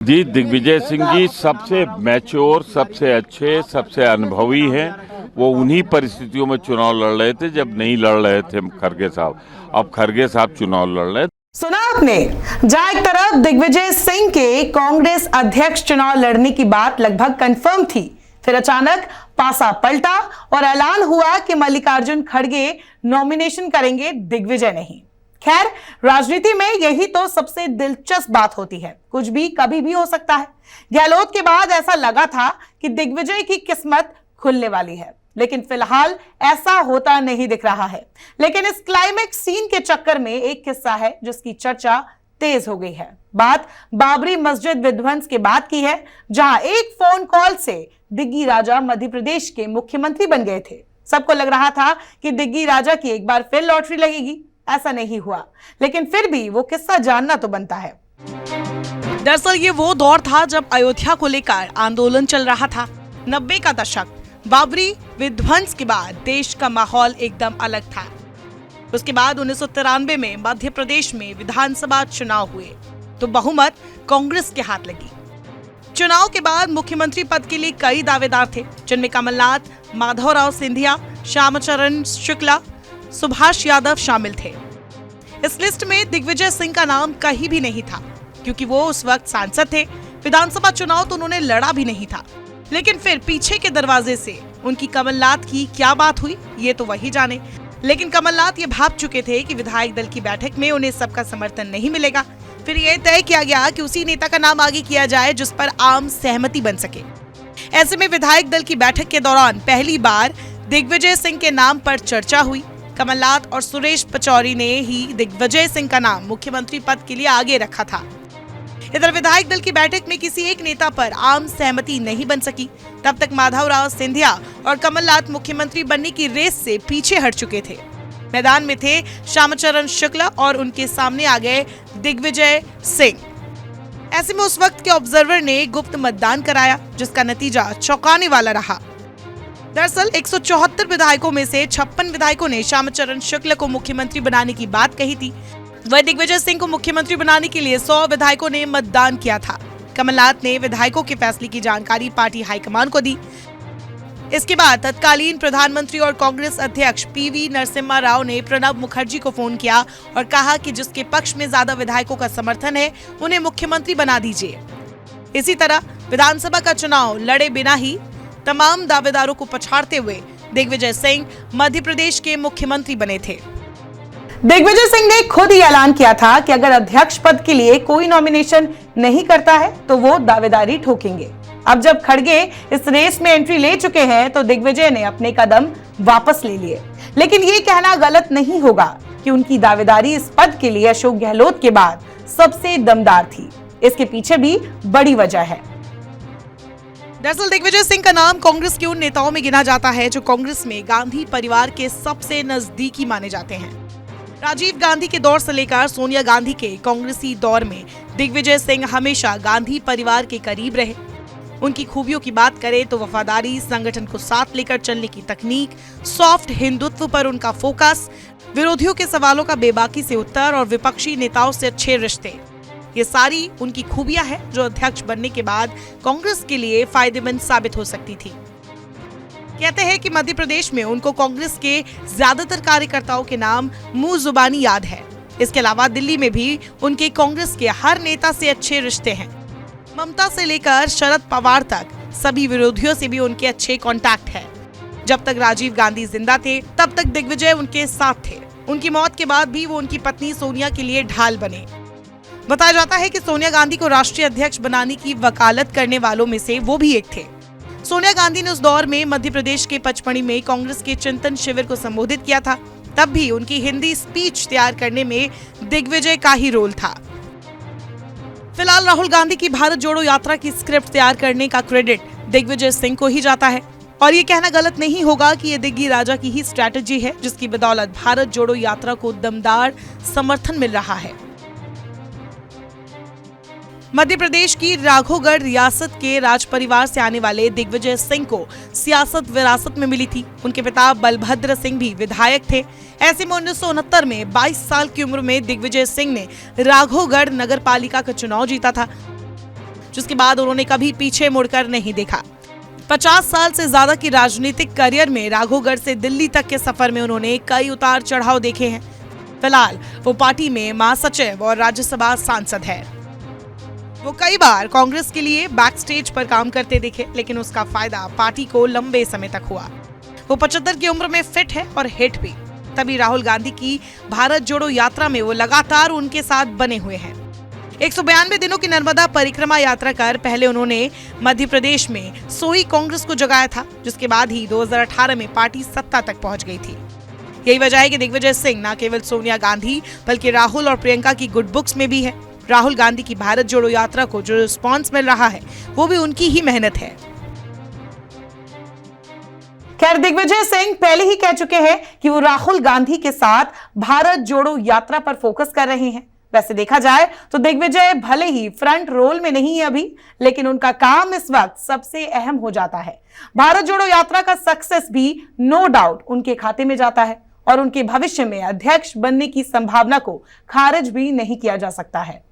जी, दिग्विजय सिंह जी सबसे मैच्योर, सबसे अच्छे, सबसे अनुभवी हैं। वो उन्हीं परिस्थितियों में चुनाव लड़ रहे थे जब नहीं लड़ रहे थे खरगे साहब। अब खरगे साहब चुनाव लड़ रहे। सुना आपने, जहां एक तरफ दिग्विजय सिंह के कांग्रेस अध्यक्ष चुनाव लड़ने की बात लगभग कंफर्म थी, फिर अचानक पासा पलटा और ऐलान हुआ कि मल्लिकार्जुन खड़गे नॉमिनेशन करेंगे, दिग्विजय नहीं। खैर, राजनीति में यही तो सबसे दिलचस्प बात होती है, कुछ भी कभी भी हो सकता है। गहलोत के बाद ऐसा लगा था कि दिग्विजय की किस्मत खुलने वाली है, लेकिन फिलहाल ऐसा होता नहीं दिख रहा है। लेकिन इस क्लाइमेक्स सीन के चक्कर में एक किस्सा है जिसकी चर्चा तेज हो गई है। बात बाबरी मस्जिद विध्वंस के बाद की है, जहां एक फोन कॉल से दिग्गी राजा मध्य प्रदेश के मुख्यमंत्री बन गए थे। सबको लग रहा था कि दिग्गी राजा की एक बार फिर लॉटरी लगेगी। ऐसा नहीं हुआ, लेकिन फिर भी वो किस्सा जानना तो बनता है। दरअसल ये वो दौर था जब अयोध्या को लेकर आंदोलन चल रहा था। 90 का दशक, बाबरी विध्वंस के बाद देश का माहौल एकदम अलग था। उसके बाद 1993 में मध्य प्रदेश में विधानसभा चुनाव हुए तो बहुमत कांग्रेस के हाथ लगी। चुनाव के बाद मुख्यमंत्री पद के लिए कई दावेदार थे, जिनमें कमलनाथ, माधवराव सिंधिया, श्यामचरण शुक्ला, सुभाष यादव शामिल थे। इस लिस्ट में दिग्विजय सिंह का नाम कहीं भी नहीं था, क्योंकि वो उस वक्त सांसद थे। विधानसभा चुनाव तो उन्होंने लड़ा भी नहीं था। लेकिन फिर पीछे के दरवाजे से उनकी कमलनाथ की क्या बात हुई, ये तो वही जाने। लेकिन कमलनाथ ये भाप चुके थे कि विधायक दल की बैठक में उन्हें सबका समर्थन नहीं मिलेगा। फिर यह तय किया गया कि उसी नेता का नाम आगे किया जाए जिस पर आम सहमति बन सके। ऐसे में विधायक दल की बैठक के दौरान पहली बार दिग्विजय सिंह के नाम पर चर्चा हुई। कमलनाथ और सुरेश पचौरी ने ही दिग्विजय सिंह का नाम मुख्यमंत्री पद के लिए आगे रखा था। इधर विधायक दल की बैठक में किसी एक नेता पर आम सहमति नहीं बन सकी। तब तक माधवराव सिंधिया और कमलनाथ मुख्यमंत्री बनने की रेस से पीछे हट चुके थे। मैदान में थे श्यामचरण शुक्ला और उनके सामने आ गए दिग्विजय सिंह। ऐसे में उस वक्त के ऑब्जर्वर ने गुप्त मतदान कराया, जिसका नतीजा चौंकाने वाला रहा। दरअसल 174 विधायकों में से 56 विधायकों ने श्यामचरण शुक्ला को मुख्यमंत्री बनाने की बात कही थी। वह दिग्विजय सिंह को मुख्यमंत्री बनाने के लिए 100 विधायकों ने मतदान किया था। कमलनाथ ने विधायकों के फैसले की जानकारी पार्टी हाईकमान को दी। इसके बाद तत्कालीन प्रधानमंत्री और कांग्रेस अध्यक्ष पीवी नरसिम्हा राव ने प्रणब मुखर्जी को फोन किया और कहा कि जिसके पक्ष में ज्यादा विधायकों का समर्थन है उन्हें मुख्यमंत्री बना दीजिए। इसी तरह विधानसभा का चुनाव लड़े बिना ही तमाम दावेदारों को पछाड़ते हुए दिग्विजय सिंह मध्य प्रदेश के मुख्यमंत्री बने थे। दिग्विजय सिंह ने खुद ही ऐलान किया था कि अगर अध्यक्ष पद के लिए कोई नॉमिनेशन नहीं करता है तो वो दावेदारी ठोकेंगे। अब जब खड़गे इस रेस में एंट्री ले चुके हैं तो दिग्विजय ने अपने कदम वापस ले लिए। लेकिन ये कहना गलत नहीं होगा कि उनकी दावेदारी इस पद के लिए अशोक गहलोत के बाद सबसे दमदार थी। इसके पीछे भी बड़ी वजह है। दरअसल दिग्विजय सिंह का नाम कांग्रेस के उन नेताओं में गिना जाता है जो कांग्रेस में गांधी परिवार के सबसे नजदीकी माने जाते हैं। राजीव गांधी के दौर से लेकर सोनिया गांधी के कांग्रेसी दौर में दिग्विजय सिंह हमेशा गांधी परिवार के करीब रहे। उनकी खूबियों की बात करें तो वफादारी, संगठन को साथ लेकर चलने की तकनीक, सॉफ्ट हिंदुत्व पर उनका फोकस, विरोधियों के सवालों का बेबाकी से उत्तर और विपक्षी नेताओं से अच्छे रिश्ते, ये सारी उनकी खूबियां हैं जो अध्यक्ष बनने के बाद कांग्रेस के लिए फायदेमंद साबित हो सकती थी। कहते हैं कि मध्य प्रदेश में उनको कांग्रेस के ज्यादातर कार्यकर्ताओं के नाम मुंह जुबानी याद है। इसके अलावा दिल्ली में भी उनके कांग्रेस के हर नेता से अच्छे रिश्ते हैं। ममता से लेकर शरद पवार तक सभी विरोधियों से भी उनके अच्छे कांटेक्ट है। जब तक राजीव गांधी जिंदा थे तब तक दिग्विजय उनके साथ थे। उनकी मौत के बाद भी वो उनकी पत्नी सोनिया के लिए ढाल बने। बताया जाता है कि सोनिया गांधी को राष्ट्रीय अध्यक्ष बनाने की वकालत करने वालों में से वो भी एक थे। सोनिया गांधी ने उस दौर में मध्य प्रदेश के पचमढ़ी में कांग्रेस के चिंतन शिविर को संबोधित किया था। तब भी उनकी हिंदी स्पीच तैयार करने में दिग्विजय का ही रोल था। फिलहाल राहुल गांधी की भारत जोड़ो यात्रा की स्क्रिप्ट तैयार करने का क्रेडिट दिग्विजय सिंह को ही जाता है। और ये कहना गलत नहीं होगा कि ये दिग्गी राजा की ही स्ट्रैटेजी है जिसकी बदौलत भारत जोड़ो यात्रा को दमदार समर्थन मिल रहा है। मध्य प्रदेश की राघोगढ़ रियासत के राज परिवार से आने वाले दिग्विजय सिंह को सियासत विरासत में मिली थी। उनके पिता बलभद्र सिंह भी विधायक थे। ऐसे में 1969 में 22 साल की उम्र में दिग्विजय सिंह ने राघोगढ़ नगर पालिका का चुनाव जीता था। जिसके बाद उन्होंने कभी पीछे मुड़कर नहीं देखा। 50 साल से ज्यादा की राजनीतिक करियर में राघोगढ़ से दिल्ली तक के सफर में उन्होंने कई उतार चढ़ाव देखे हैं। फिलहाल वो पार्टी में महासचिव और राज्यसभा सांसद है। वो कई बार कांग्रेस के लिए बैक स्टेज पर काम करते दिखे, लेकिन उसका फायदा पार्टी को लंबे समय तक हुआ। वो 75 की उम्र में फिट है और हिट भी। तभी राहुल गांधी की भारत जोड़ो यात्रा में वो लगातार उनके साथ बने हुए हैं। 192 दिनों की नर्मदा परिक्रमा यात्रा कर पहले उन्होंने मध्य प्रदेश में सोई कांग्रेस को जगाया था, जिसके बाद ही 2018 में पार्टी सत्ता तक पहुंच गई थी। यही वजह है कि दिग्विजय सिंह न केवल सोनिया गांधी बल्कि राहुल और प्रियंका की गुड बुक्स में भी है। राहुल गांधी की भारत जोड़ो यात्रा को जो रिस्पॉन्स मिल रहा है वो भी उनकी ही मेहनत है। खैर, दिग्विजय सिंह पहले ही कह चुके हैं कि वो राहुल गांधी के साथ भारत जोड़ो यात्रा पर फोकस कर रहे हैं। वैसे देखा जाए तो दिग्विजय भले ही फ्रंट रोल में नहीं है अभी, लेकिन उनका काम इस वक्त सबसे अहम हो जाता है। भारत जोड़ो यात्रा का सक्सेस भी नो डाउट उनके खाते में जाता है और उनके भविष्य में अध्यक्ष बनने की संभावना को खारिज भी नहीं किया जा सकता है।